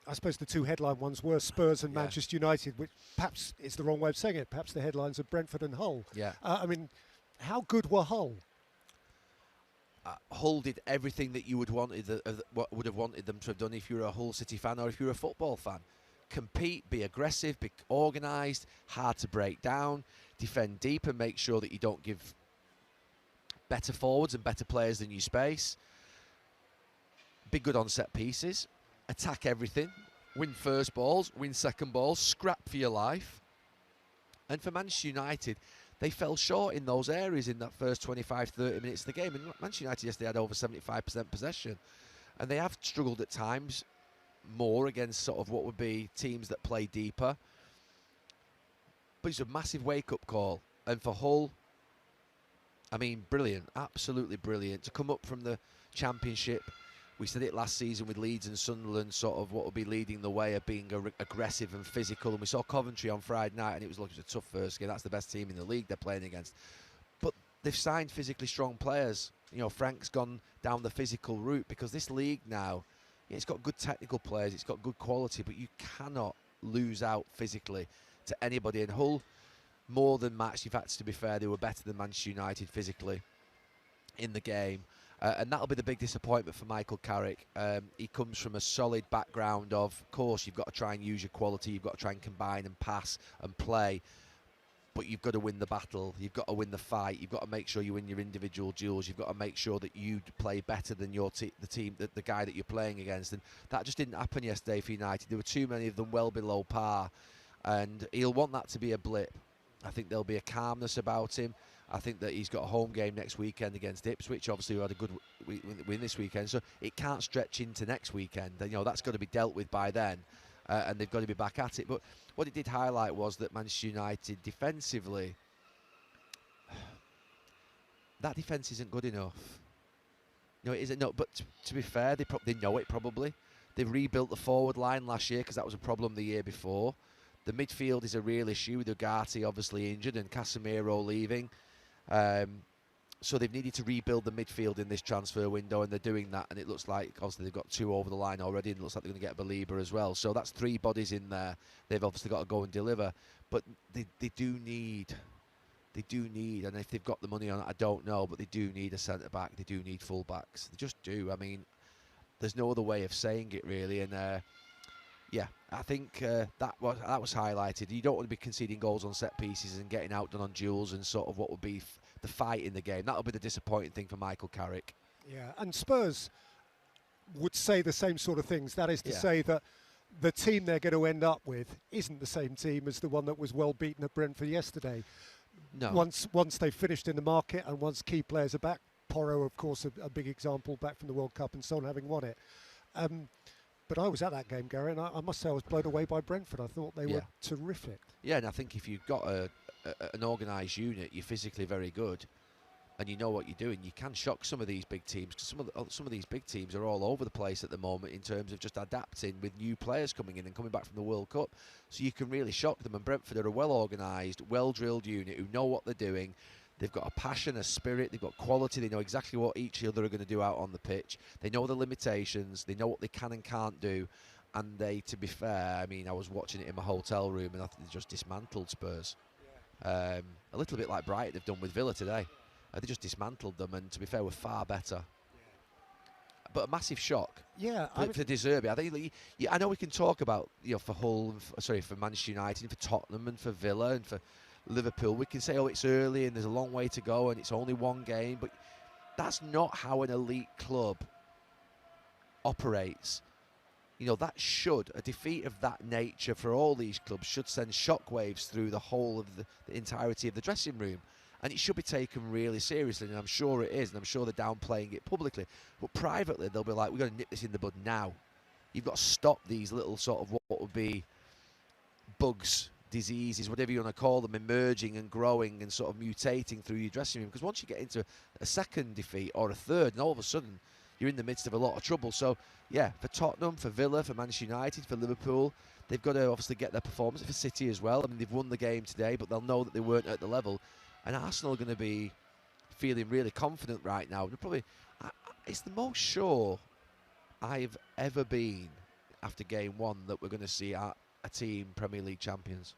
I suppose the two headline ones were Spurs and Manchester United, which perhaps is the wrong way of saying it. Perhaps the headlines are Brentford and Hull. Yeah. I mean, how good were Hull? Hull did everything that you would would have wanted them to have done if you were a Hull City fan or if you were a football fan. Compete, be aggressive, be organised, hard to break down, defend deep and make sure that you don't give better forwards and better players than you space. Be good on set pieces, attack everything, win first balls, win second balls, scrap for your life. And for Manchester United, they fell short in those areas in that first 25, 30 minutes of the game. And Manchester United yesterday had over 75% possession. And they have struggled at times more against sort of what would be teams that play deeper. But it's a massive wake-up call. And for Hull, I mean, brilliant, absolutely brilliant. To come up from the Championship, we said it last season with Leeds and Sunderland, sort of what would be leading the way of being aggressive and physical. And we saw Coventry on Friday night, and it was a tough first game. That's the best team in the league they're playing against. But they've signed physically strong players. You know, Frank's gone down the physical route because this league now, it's got good technical players, it's got good quality, but you cannot lose out physically to anybody. And Hull, more than matched. In fact, to be fair, they were better than Manchester United physically in the game. And that'll be the big disappointment for Michael Carrick. He comes from a solid background of course, you've got to try and use your quality, you've got to try and combine and pass and play, but you've got to win the battle, you've got to win the fight, you've got to make sure you win your individual duels, you've got to make sure that you play better than your the guy that you're playing against. And that just didn't happen yesterday for United. There were too many of them well below par, and he'll want that to be a blip. I think there'll be a calmness about him. I think that he's got a home game next weekend against Ipswich, obviously who had a good win this weekend, so it can't stretch into next weekend. You know, that's got to be dealt with by then, and they've got to be back at it. But what it did highlight was that Manchester United defensively, that defence isn't good enough. No, it isn't. No, but to be fair, they know it probably. They rebuilt the forward line last year because that was a problem the year before. The midfield is a real issue with Ugarte obviously injured and Casemiro leaving. So they've needed to rebuild the midfield in this transfer window, and they're doing that, and it looks like obviously they've got 2 over the line already, and it looks like they're going to get Belieber as well. So that's 3 bodies in there. They've obviously got to go and deliver, but they do need, and if they've got the money on it, I don't know, but they do need a centre-back, they do need full-backs, they just do. I mean, there's no other way of saying it really, and yeah, I think that was highlighted. You don't want to be conceding goals on set pieces and getting outdone on duels and sort of what would be the fight in the game. That'll be the disappointing thing for Michael Carrick. Yeah, and Spurs would say the same sort of things. That is to say that the team they're going to end up with isn't the same team as the one that was well beaten at Brentford yesterday. No. Once they've finished in the market and once key players are back, Porro, of course, a big example, back from the World Cup and so on, having won it. But I was at that game, Gary, and I must say I was blown away by Brentford. I thought they were terrific. Yeah, and I think if you've got an organised unit, you're physically very good, and you know what you're doing, you can shock some of these big teams. Because some of these big teams are all over the place at the moment in terms of just adapting with new players coming in and coming back from the World Cup. So you can really shock them. And Brentford are a well-organised, well-drilled unit who know what they're doing. They've got a passion, a spirit, they've got quality, they know exactly what each other are going to do out on the pitch. They know the limitations, they know what they can and can't do. And they, to be fair, I mean, I was watching it in my hotel room and I think they just dismantled Spurs. A little bit like Brighton have done with Villa today. They just dismantled them, and to be fair, were far better. But a massive shock. Yeah, for De Zerbi. I think. I know we can talk about, you know, for Hull, and for Manchester United, and for Tottenham, and for Villa, and for Liverpool. We can say, oh, it's early and there's a long way to go, and it's only one game. But that's not how an elite club operates. You know, a defeat of that nature for all these clubs should send shockwaves through the whole of the entirety of the dressing room. And it should be taken really seriously, and I'm sure it is, and I'm sure they're downplaying it publicly. But privately, they'll be like, we're going to nip this in the bud now. You've got to stop these little sort of what would be bugs, diseases, whatever you want to call them, emerging and growing and sort of mutating through your dressing room. Because once you get into a second defeat or a third, and all of a sudden you're in the midst of a lot of trouble. So, yeah, for Tottenham, for Villa, for Manchester United, for Liverpool, they've got to obviously get their performance. For City as well. I mean, they've won the game today, but they'll know that they weren't at the level. And Arsenal are going to be feeling really confident right now. They're probably, it's the most sure I've ever been after game one that we're going to see a team Premier League champions.